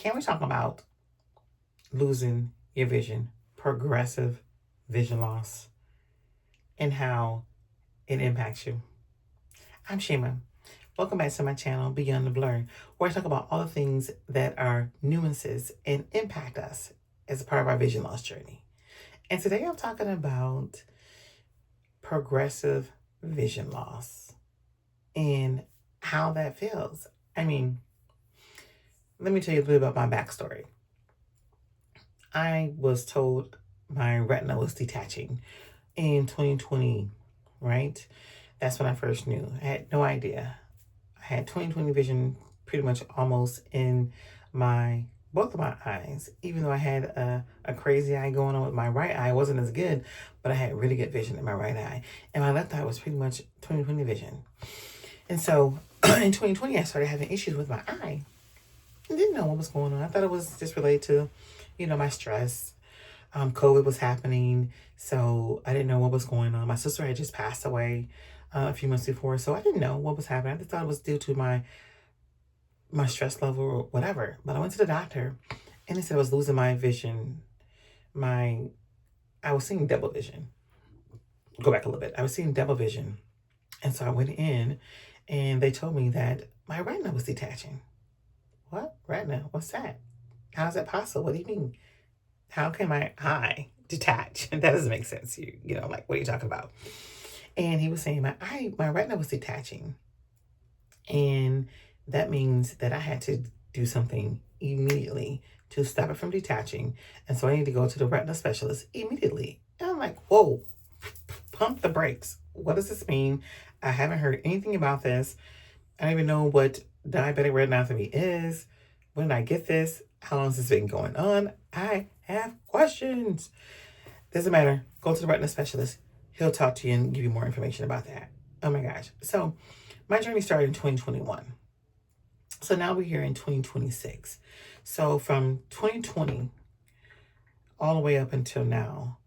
Can we talk about losing your vision, progressive vision loss, and how it impacts you? I'm Shima. Welcome back to my channel, Beyond the Blur, where I talk about all the things that are nuances and impact us as a part of our vision loss journey. And today I'm talking about progressive vision loss and how that feels. I mean, let me tell you a bit about my backstory. I was told my retina was detaching in 2020, right? That's when I first knew. I had no idea. I had 20/20 vision pretty much almost in both of my eyes. Even though I had a crazy eye going on with my right eye, it wasn't as good, but I had really good vision in my right eye. And my left eye was pretty much 20/20 vision. And so in 2020, I started having issues with my eye. I didn't know what was going on. I thought it was just related to, my stress. COVID was happening, so I didn't know what was going on. My sister had just passed away a few months before, so I didn't know what was happening. I just thought it was due to my stress level or whatever. But I went to the doctor, and they said I was losing my vision. I was seeing double vision. Go back a little bit. I was seeing double vision, and so I went in, and they told me that my retina was detaching. What? Retina? What's that? How is that possible? What do you mean? How can my eye detach? That doesn't make sense. Like, what are you talking about? And he was saying my retina was detaching. And that means that I had to do something immediately to stop it from detaching. And so I need to go to the retina specialist immediately. And I'm like, whoa, pump the brakes. What does this mean? I haven't heard anything about this. I don't even know what diabetic retinopathy is. When did I get this? How long has this been going on? I have questions. Doesn't matter. Go to the retina specialist. He'll talk to you and give you more information about that. Oh my gosh. So my journey started in 2021. So now we're here in 2026. So from 2020 all the way up until now,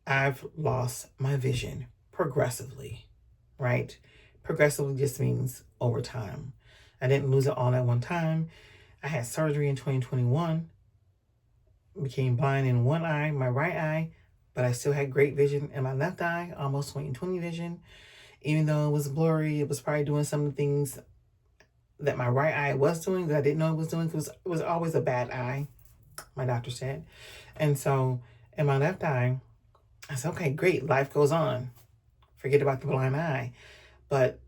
I've lost my vision progressively, right? Progressively just means over time. I didn't lose it all at one time. I had surgery in 2021, became blind in one eye, my right eye, but I still had great vision in my left eye, almost 20/20 vision. Even though it was blurry, it was probably doing some of the things that my right eye was doing that I didn't know it was doing, because it was always a bad eye, my doctor said. And so in my left eye, I said, okay, great, life goes on. Forget about the blind eye. But,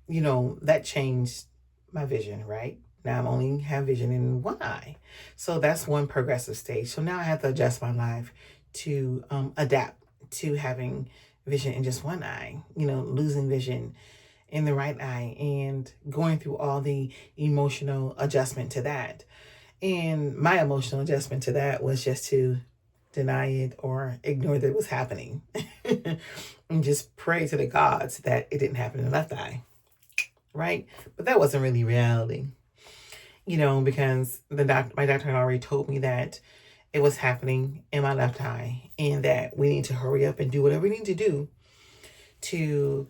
that changed my vision, right? Now I only have vision in one eye. So that's one progressive stage. So now I have to adjust my life to adapt to having vision in just one eye, losing vision in the right eye and going through all the emotional adjustment to that. And my emotional adjustment to that was just to deny it or ignore that it was happening and just pray to the gods that it didn't happen in the left eye, right? But that wasn't really reality, because my doctor had already told me that it was happening in my left eye and that we need to hurry up and do whatever we need to do to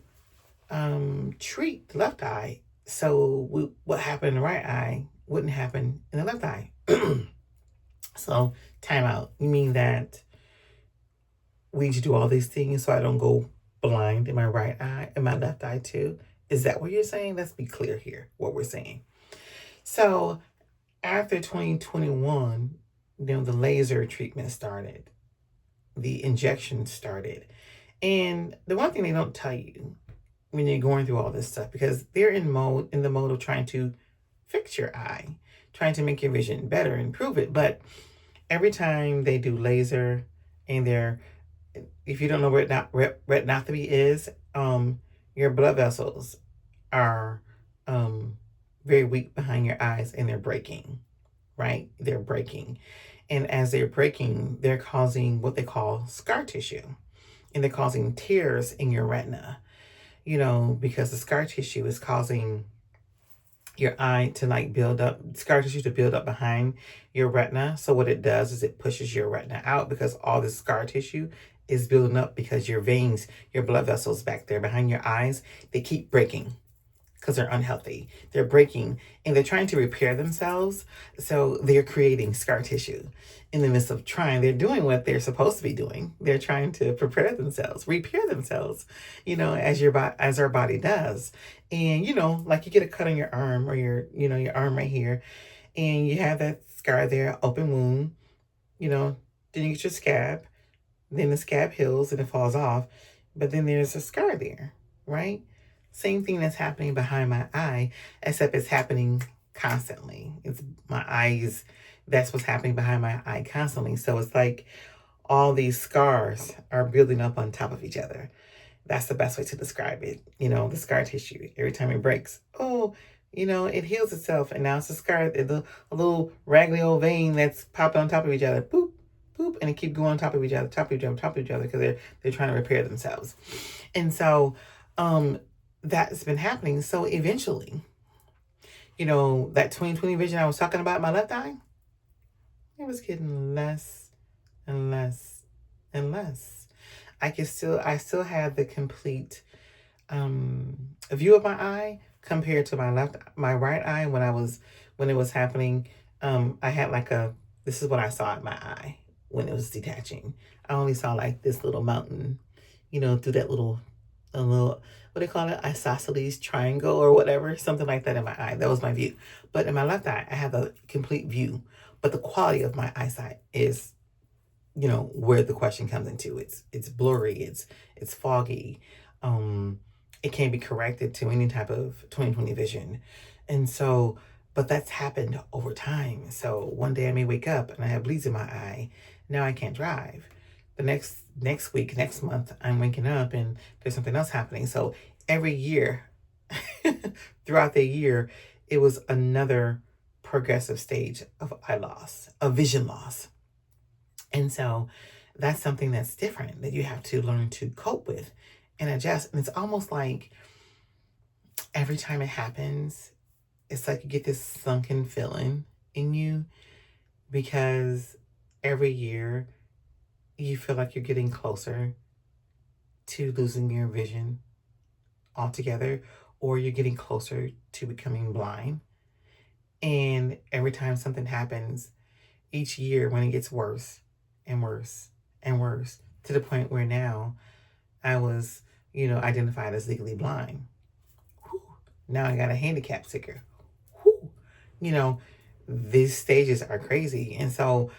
treat the left eye so what happened in the right eye wouldn't happen in the left eye. So, time out. You mean that we need to do all these things so I don't go blind in my right eye and my left eye too? Is that what you're saying? Let's be clear here, what we're saying. So, after 2021, the laser treatment started. The injection started. And the one thing they don't tell you when you're going through all this stuff, because they're in the mode of trying to fix your eye, trying to make your vision better, improve it. But every time they do laser and if you don't know what retinopathy is, your blood vessels are very weak behind your eyes and they're breaking, right? They're breaking. And as they're breaking, they're causing what they call scar tissue. And they're causing tears in your retina, because the scar tissue is causing your eye to build up, scar tissue to build up behind your retina. So what it does is it pushes your retina out because all this scar tissue is building up because your veins, your blood vessels back there behind your eyes, they keep breaking because they're unhealthy. They're breaking and they're trying to repair themselves. So they're creating scar tissue. In the midst of trying, they're doing what they're supposed to be doing. They're trying to prepare themselves, repair themselves, as our body does. And, like you get a cut on your arm or your arm right here, and you have that scar there, open wound, then you get your scab, then the scab heals and it falls off, but then there's a scar there, right? Same thing that's happening behind my eye, except it's happening constantly. It's my eyes, that's what's happening behind my eye constantly. So it's like all these scars are building up on top of each other. That's the best way to describe it. The scar tissue, every time it breaks, it heals itself. And now it's a scar, a little raggedy old vein that's popped on top of each other. Boop, boop, and it keep going on top of each other, top of each other, top of each other, because they're trying to repair themselves. And so that's been happening. So eventually, that 20/20 vision I was talking about in my left eye, it was getting less and less and less. I still have the complete view of my eye compared to my right eye when it was happening. I had this is what I saw in my eye when it was detaching. I only saw like this little mountain, through that a little, what do you call it? Isosceles triangle or whatever, something like that in my eye. That was my view. But in my left eye, I have a complete view. But the quality of my eyesight is, where the question comes into. It's blurry. It's foggy. It can't be corrected to any type of 20/20 vision. And so, but that's happened over time. So one day I may wake up and I have bleeds in my eye. Now I can't drive. The next week, next month, I'm waking up and there's something else happening. So every year, throughout the year, it was another progressive stage of eye loss, of vision loss. And so that's something that's different that you have to learn to cope with and adjust. And it's almost like every time it happens, it's like you get this sunken feeling in you, because every year you feel like you're getting closer to losing your vision altogether, or you're getting closer to becoming blind. And every time something happens, each year when it gets worse and worse and worse, to the point where now I was, identified as legally blind. Whew. Now I got a handicap sticker. Whew. These stages are crazy. And so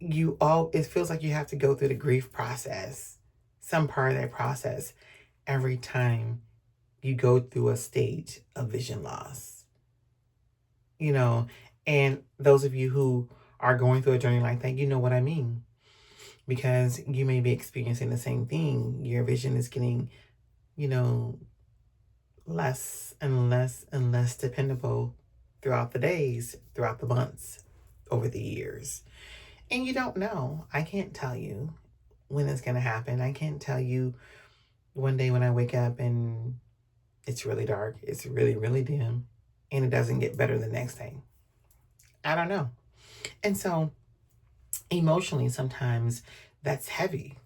it feels like you have to go through the grief process, some part of that process, every time you go through a stage of vision loss. And those of you who are going through a journey like that, you know what I mean. Because you may be experiencing the same thing. Your vision is getting, less and less and less dependable throughout the days, throughout the months, over the years. And you don't know. I can't tell you when it's going to happen. I can't tell you one day when I wake up and it's really dark, it's really, really dim, and it doesn't get better the next day. I don't know. And so emotionally, sometimes that's heavy.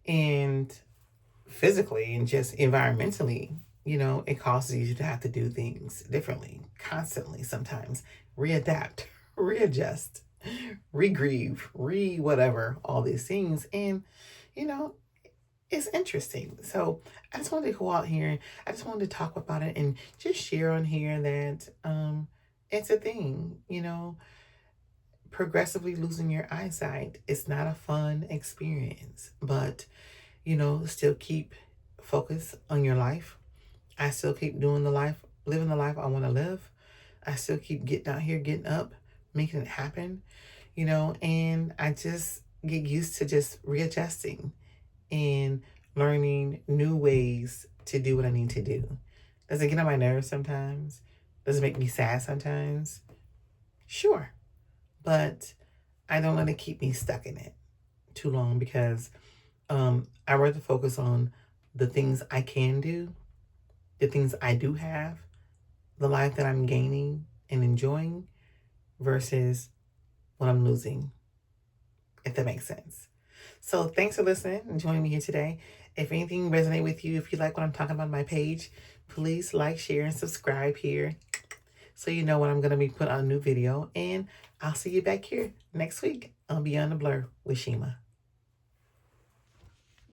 And physically and just environmentally, it causes you to have to do things differently, constantly, sometimes readapt, readjust, re-grieve, whatever, all these things. And, it's interesting. So I just wanted to go out here and I just wanted to talk about it and just share on here that it's a thing, progressively losing your eyesight. It's not a fun experience, but still keep focus on your life. I still keep living the life I want to live. I still keep getting out here, getting up, making it happen, and I just get used to just readjusting and learning new ways to do what I need to do. Does it get on my nerves sometimes? Does it make me sad sometimes? Sure. But I don't let it keep me stuck in it too long, because I rather focus on the things I can do, the things I do have, the life that I'm gaining and enjoying, versus what I'm losing, if that makes sense. So thanks for listening and joining me here today. If anything resonates with you, if you like what I'm talking about on my page, Please like, share, and subscribe here so you know when I'm going to be putting out a new video. And I'll see you back here next week on Beyond the Blur with Shima.